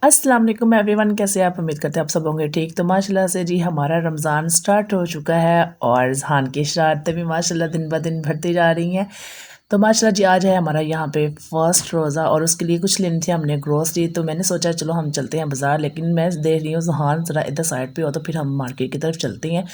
अस्सलाम वालेकुम एवरीवन, कैसे आप? उम्मीद करते हैं आप सब होंगे ठीक। तो माशाल्लाह से जी हमारा रमज़ान स्टार्ट हो चुका है और रिज़हान की शरारतें भी माशाल्लाह दिन ब दिन बढ़ती जा रही हैं। तो माशाल्लाह जी आज है हमारा यहाँ पे फ़र्स्ट रोज़ा और उसके लिए कुछ लेनी थी हमने ग्रोसरी। तो मैंने सोचा चलो हम चलते हैं बाज़ार, लेकिन मैं देख रही हूँ रिज़हान ज़रा इधर साइड पे हो तो फिर हम मार्केट की तरफ चलते हैं।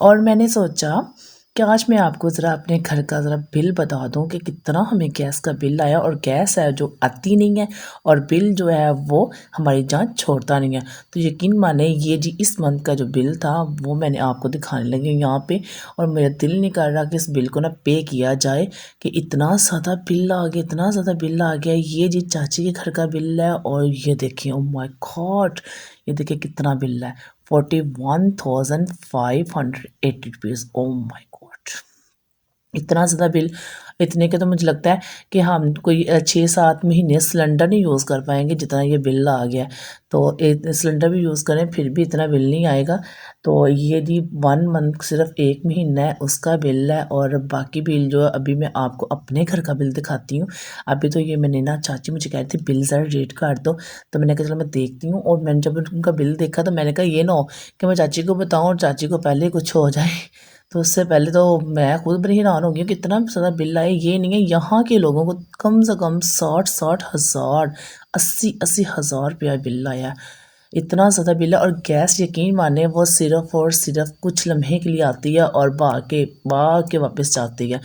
और मैंने सोचा कि आज मैं आपको ज़रा अपने घर का ज़रा बिल बता दूँ कि कितना हमें गैस का बिल आया। और गैस है जो आती नहीं है और बिल जो है वो हमारी जान छोड़ता नहीं है। तो यकीन माने ये जी इस मंथ का जो बिल था वो मैंने आपको दिखाने लगी हूँ यहाँ पे। और मेरा दिल नहीं कर रहा कि इस बिल को ना पे किया जाए कि इतना ज़्यादा बिल आ गया, इतना ज़्यादा बिल आ गया। ये जी चाची के घर का बिल है और ये देखिए, ओ माय गॉड, ये देखिए कितना बिल है, 41,580 रुपीज़। ओ माय गॉड, इतना ज़्यादा बिल। इतने के तो मुझे लगता है कि हम कोई 6-7 महीने सिलेंडर नहीं यूज़ कर पाएंगे जितना ये बिल आ गया है। तो एक सिलेंडर भी यूज़ करें फिर भी इतना बिल नहीं आएगा। तो ये जी 1 मंथ सिर्फ 1 महीना है उसका बिल है। और बाकी बिल जो है अभी मैं आपको अपने घर का बिल दिखाती हूँ। अभी तो ये मैंने ना, चाची मुझे कह रही थी बिल ज़रा रीड कर दो, तो मैंने कहा चलो मैं देखती हूँ। और मैंने जब उनका बिल देखा तो मैंने कहा ये ना हो कि मैं चाची को बताऊँ और चाची को पहले कुछ हो जाए। तो उससे पहले तो मैं खुद बड़ी हैरान हो गई कि इतना ज़्यादा बिल आया। ये नहीं है, यहाँ के लोगों को कम से कम 60-60 हज़ार, 80-80 हज़ार रुपया बिल आया। इतना ज़्यादा बिल है। और गैस यकीन माने वो सिर्फ़ और सिर्फ कुछ लम्हे के लिए आती है और भाग के वापस जाती है।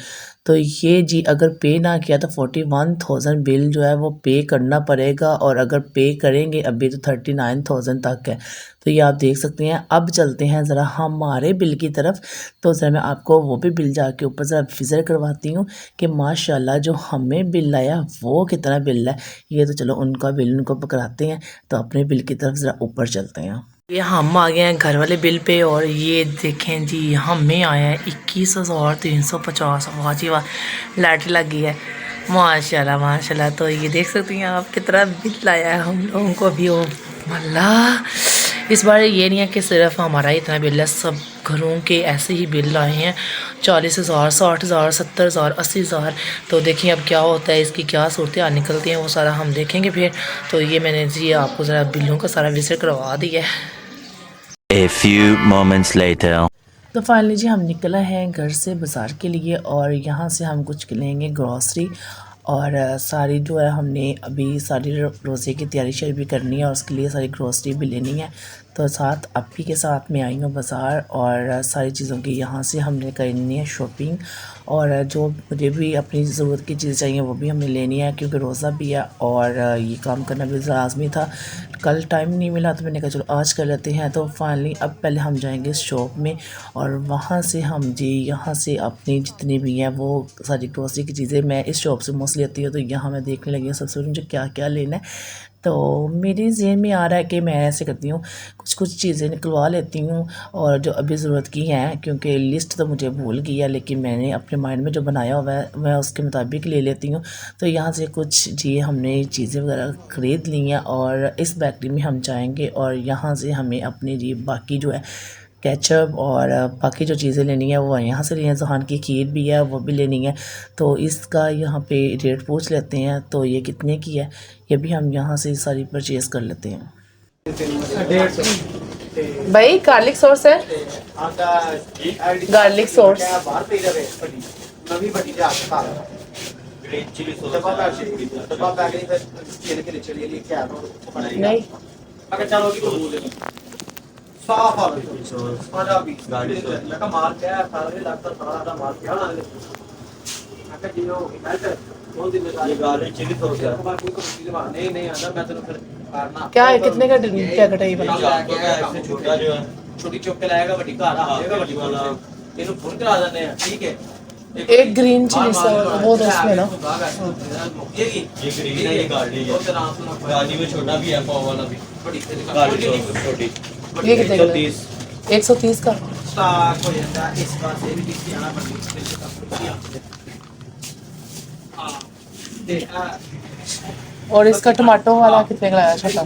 तो ये जी अगर पे ना किया तो 41,000 बिल जो है वो पे करना पड़ेगा। और अगर पे करेंगे अभी तो 39,000 तक है। तो ये आप देख सकते हैं। अब चलते हैं ज़रा हमारे बिल की तरफ। तो ज़रा मैं आपको वो भी बिल जाके ऊपर ज़रा विज़िट करवाती हूँ कि माशाल्लाह जो हमें बिल आया वो कितना बिल है। ये तो चलो उनका बिल उनको पकड़ाते हैं। तो अपने बिल की तरफ ज़रा ऊपर चलते हैं। ये हम आ गए हैं घर वाले बिल पे और ये देखें जी हमें आया है 21,350। वाह जी वाह, लाइट लगी है माशाल्लाह माशाल्लाह। तो ये देख सकती हैं आप कितना बिल आया है हम लोगों को भी। ओ अल्लाह, इस बार ये नहीं है कि सिर्फ हमारा इतना बिल है, सब घरों के ऐसे ही बिल आए हैं 40,000, 60,000, 70,000, 80,000। तो देखिए अब क्या होता है, इसकी क्या सूरत निकलती हैं वो सारा हम देखेंगे फिर। तो ये मैंने जी आपको ज़रा बिलों का सारा विजिट करवा दिया है। A few moments later. तो फाइनली जी हम निकला है घर से बाज़ार के लिए और यहाँ से हम कुछ लेंगे ग्रॉसरी। और सारी जो है हमने अभी सारी रोज़े की तैयारी शेयर भी करनी है और उसके लिए सारी ग्रॉसरी भी लेनी है। तो साथ अप्पी के साथ मैं आई हूँ बाज़ार और सारी चीज़ों की यहाँ से हमने करनी है शॉपिंग। और जो मुझे भी अपनी ज़रूरत की चीज़ चाहिए वो भी हमने लेनी है क्योंकि रोज़ा भी है और ये काम करना भी लाज़मी था। कल टाइम नहीं मिला तो मैंने कहा चलो आज कर लेते हैं। तो फाइनली अब पहले हम जाएंगे शॉप में और वहाँ से हम जी यहाँ से अपनी जितनी भी हैं वो सारी ग्रोसरी की चीज़ें मैं इस शॉप से मोस्टली आती हूँ। तो यहाँ मैं देखने लगी हूँ सबसे पहले मुझे क्या क्या लेना है। तो मेरे ज़हन में आ रहा है कि मैं ऐसे करती हूँ, कुछ कुछ चीज़ें निकलवा लेती हूँ और जो अभी ज़रूरत की हैं, क्योंकि लिस्ट तो मुझे भूल गई है लेकिन मैंने अपने माइंड में जो बनाया हुआ है मैं उसके मुताबिक ले लेती हूँ। तो यहाँ से कुछ जी हमने चीज़ें वगैरह ख़रीद ली हैं और इस बेकरी में हम जाएंगे और यहाँ से हमें अपनी जी बाकी जो है केचप और बाकी जो चीज़ें लेनी है वो यहाँ से लेनी है। ज़हान की खीर भी है वो भी लेनी है। तो इसका यहाँ पे रेट पूछ लेते हैं तो ये कितने की है, ये भी हम यहाँ से सारी परचेज़ कर लेते हैं। भाई गार्लिक सॉस है, गार्लिक सॉस नहीं साफ आ गई सारा भी गाड़ी तो मैं का मार क्या है सारे लगता सारा मार क्या ना मैं का जीरो है बोल दिन में ये गाड़ी चिली तो क्या कोई को चीज नहीं नहीं आता मैं तो फिर करना क्या है, कितने का क्या कटाई बना ऐसे छोटा जो है छोटी चौक के लाएगा बड़ी घर आ जाएगा बड़ी वाला इन्हें फोन करा देने हैं। ठीक है एक ग्रीन चिली सॉस वो दो उसमें ना, ये ग्रीन है ये गाड़ी है गाड़ी में छोटा भी है पाव वाला भी बड़ी छोटी ये कितने का? 130 का। स्टार्ट हो जाता है इस बात से भी किसी आना पड़ती है। और इसका टमाटो वाला कितने का आया छोटा?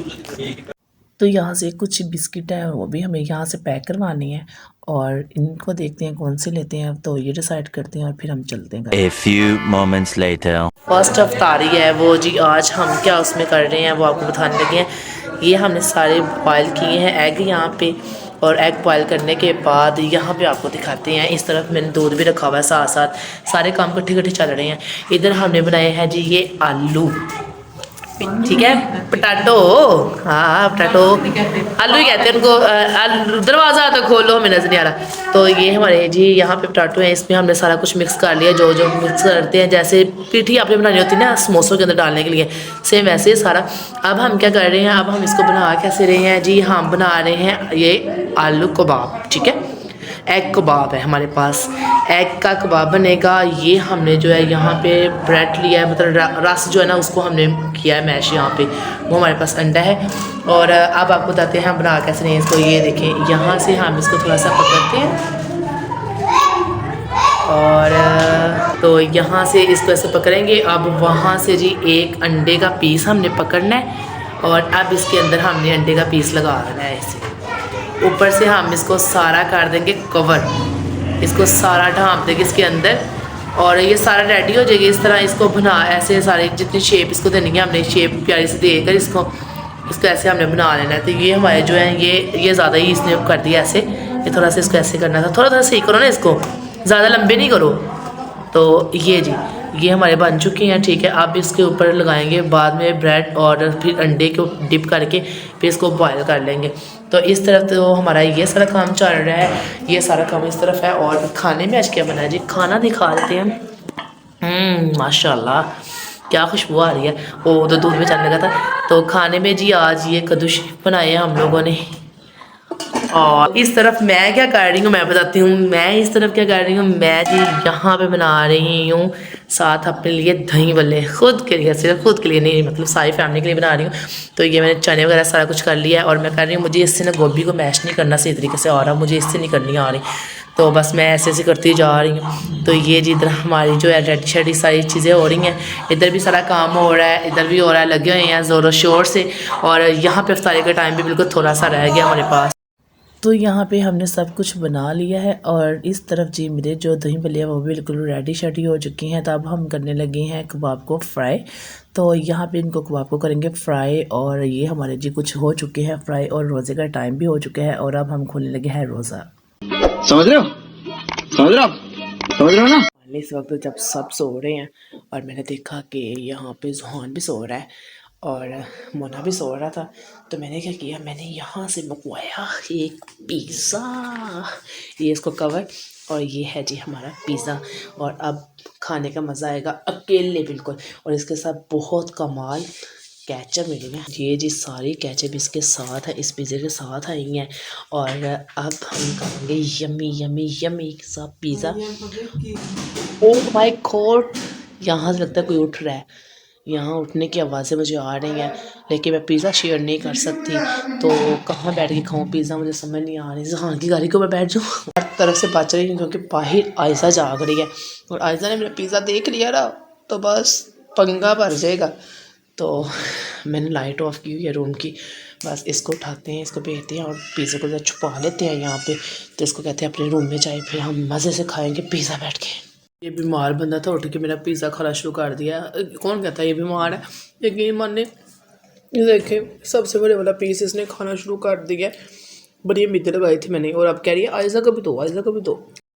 तो यहाँ से कुछ बिस्किट है वो भी हमें यहाँ से पैक करवानी है और इनको देखते हैं कौन से लेते हैं, तो ये डिसाइड करते हैं और फिर हम चलते हैं। A few moments later. First अफ्तारी है वो जी, आज हम क्या उसमें कर रहे हैं वो आपको बताने लगे हैं। ये हमने सारे बॉयल किए हैं एग यहाँ पे, और एग बॉयल करने के बाद यहाँ पे आपको दिखाते हैं। इस तरफ मैंने दूध भी रखा हुआ है साथ साथ, सारे काम इकट्ठे चल रहे हैं। इधर हमने बनाए हैं जी ये आलू, ठीक है, पटाटो, हाँ पटाटो, आलू ही कहते हैं उनको। दरवाज़ा तो खोलो, हमें नज़र नहीं आ रहा। तो ये हमारे जी यहाँ पे पटाटो हैं, इसमें हमने सारा कुछ मिक्स कर लिया, जो जो मिक्स करते हैं, जैसे पीठी आपने बनानी होती है ना समोसों के अंदर डालने के लिए, सेम वैसे ही सारा। अब हम क्या कर रहे हैं, अब हम इसको बना कैसे रहे हैं जी, हम बना रहे हैं ये आलू कबाब, ठीक है। एग कबाब है हमारे पास, एग का कबाब बनेगा। ये हमने जो है यहाँ पे ब्रेड लिया है, मतलब रस जो है ना उसको हमने किया है मैश यहाँ पे, वो हमारे पास अंडा है। और अब आपको बताते हैं हम बना कैसे नहीं इसको। ये देखें, यहाँ से हम इसको थोड़ा सा पकड़ते हैं और तो यहाँ से इसको ऐसे पकड़ेंगे। अब वहाँ से जी एक अंडे का पीस हमने पकड़ना है और अब इसके अंदर हमने अंडे का पीस लगा देना है ऐसे। ऊपर से हम इसको सारा कर देंगे कवर, इसको सारा ढाँप देंगे इसके अंदर और ये सारा रेडी हो जाएगी। इस तरह इसको बना ऐसे सारे जितनी शेप इसको देनी है हमने, शेप प्यारी से देकर इसको ऐसे हमने बना लेना है। तो ये हमारे जो है ये ज़्यादा ही इसने कर दिया ऐसे, ये थोड़ा सा इसको ऐसे करना था, थोड़ा सही करो ना इसको, ज़्यादा लंबे नहीं करो। तो ये जी ये हमारे बन चुके हैं, ठीक है। अब इसके ऊपर लगाएंगे बाद में ब्रेड और फिर अंडे को डिप करके फिर इसको बॉयल कर लेंगे। तो इस तरफ तो हमारा ये सारा काम चल रहा है, ये सारा काम इस तरफ है। और खाने में आज क्या बना है जी, खाना दिखा देते हैं। माशाल्लाह क्या खुशबू आ रही है, वो तो दूध में चलने लगा था। तो खाने में जी आज ये कद्दू शरीफ बनाए हैं हम लोगों ने। और इस तरफ मैं क्या कर रही हूँ मैं बताती हूँ, मैं इस तरफ क्या कर रही हूँ, मैं जी यहाँ पे बना रही हूँ साथ अपने लिए दही भल्ले, खुद के लिए, सिर्फ खुद के लिए नहीं, मतलब सारी फैमिली के लिए बना रही हूँ। तो ये मैंने चने वगैरह सारा कुछ कर लिया है और मैं कर रही हूँ, मुझे इससे ना गोभी को मैश नहीं करना सही तरीके से आ रहा, मुझे इससे नहीं करनी आ रही, तो बस मैं ऐसे ऐसे करती जा रही हूँ। तो ये जी इधर हमारी जो है रेडी शेडी सारी चीज़ें हो रही हैं, इधर भी सारा काम हो रहा है, इधर भी हो रहा है, लगे हुए हैं ज़ोरों शोर से। और यहाँ पे इफ्तारी का टाइम भी बिल्कुल थोड़ा सा रह गया हमारे पास। तो यहाँ पे हमने सब कुछ बना लिया है और इस तरफ जी मेरे जो दही भल्ले हैं वो बिल्कुल रेडी शेडी हो चुकी हैं। तो अब हम करने लगे हैं कबाब को फ्राई। तो यहाँ पे इनको कबाब को करेंगे फ्राई और ये हमारे जी कुछ हो चुके हैं फ्राई और रोज़े का टाइम भी हो चुका है और अब हम खोलने लगे हैं रोज़ा। समझ रहे हो ना। इस वक्त जब सब सो रहे हैं और मैंने देखा कि यहाँ पे जुहान भी सो रहा है और मोना भी सो रहा था, तो मैंने क्या किया, मैंने यहाँ से मंगवाया एक पिज़्ज़ा, ये इसको कवर, और ये है जी हमारा पिज़्ज़ा। और अब खाने का मज़ा आएगा अकेले बिल्कुल, और इसके साथ बहुत कमाल केचप मिलेगा। ये जी सारी केचप इसके साथ है, इस पिज़्ज़े के साथ आई हैं। और अब हम खाएंगे यमी यमी यमी सा पिज़्ज़ा। ओह माय गॉड, यहाँ से लगता है कोई उठ रहा है, यहाँ उठने की आवाज़ें मुझे आ रही हैं, लेकिन मैं पिज़्ज़ा शेयर नहीं कर सकती, तो कहाँ बैठ के खाऊँ पिज़्ज़ा, मुझे समझ नहीं आ रही। जहान की गाड़ी को मैं बैठ जाऊँ, हर तरफ से बच रही हूँ क्योंकि बाहर आयशा जाग रही है और आयशा ने मेरा पिज़्ज़ा देख लिया ना तो बस पंगा भर जाएगा। तो मैंने लाइट ऑफ की हुई है रूम की, बस इसको उठाते हैं, इसको भेजते हैं और पिज़्ज़ा को छुपा लेते हैं यहाँ पे। तो इसको कहते हैं अपने रूम में जाए, फिर हम मज़े से खाएँगे पिज़्ज़ा बैठ के। ये बीमार बंदा था, उठ के मेरा पिज़्ज़ा खाना शुरू कर दिया। कौन कहता है ये बीमार है, यकीन माने ये देखें सबसे बड़े वाला पीस इसने खाना शुरू कर दिया। बड़ी उम्मीदें लगाई थी मैंने और अब कह रही है आयशा कभी दो, आयशा कभी दो।